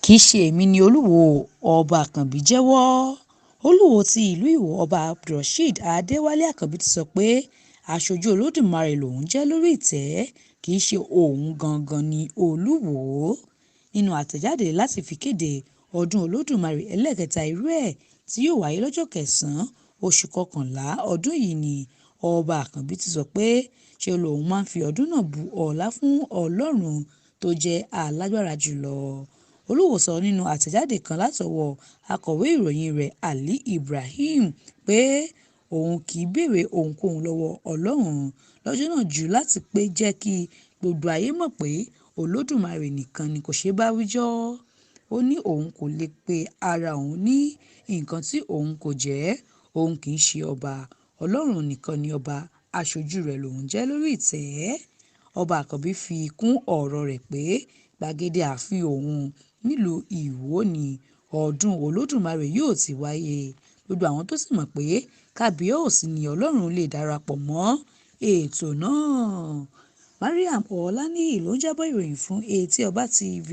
kì í ṣe èmi ni Olúwoo, ọba Àkànbí jẹ́wọ́. Olúwo ti ìlú Ìwó ọba Abdulrasheed Adéwálé Àkànbí ti sọ pé aṣojú Olódùmarè lòun jẹ́ lórí ìtẹ́, kì í ṣe òun gangan ni Olúwo. Nínú àtẹ̀jáde láti fi kéde ọdún Olódùmarè ẹlẹ́ẹ̀kẹta irú ẹ̀ tí yóò wáyé lọ́jọ́ 9 oṣù kọkànlá ọdún yìí ni ọba Àkànbí ti sọ pé ṣe lòun máa ń fi ọdún náà bu ọlá fún Ọlọ́run tó jẹ́ alágbára jùlọ. Olúwo sọ nínú àtẹ̀jáde kan látọwọ́ akọ̀wé ìròyìn rẹ̀ Ali Ibrahim pé òun kì í béèrè ohunkóhun lọ́wọ́ Ọlọ́run lọ́jọ́ náà jù láti pé jẹ́ kí gbogbo ayé mọ̀ pé Olódùmarè nìkan ni kò ṣeé bá wíjọ́. Ó ní òun kò lè pe ara òun ní nǹkan tí òun kò jẹ́, òun kì í ṣe ọba, Ọlọ́run nìkan ni ọba, aṣojú rẹ̀ lòun jẹ́ lórí ìtẹ́. Ọba Àkànbí fi kún ọ̀rọ̀ rẹ̀ pé gbàgede ààfin òun nílùú Ìwó ni ọdún Olódùmarè yóò ti wáyé. Gbogbo àwọn tó sì mọ̀ pé kábíyèsí ni Ọlọ́run lè darapọ̀ mọ́ ètò náà. Mariam Ọláníyì ló ń jábọ̀ ìròyìn fún Etí Ọba TV.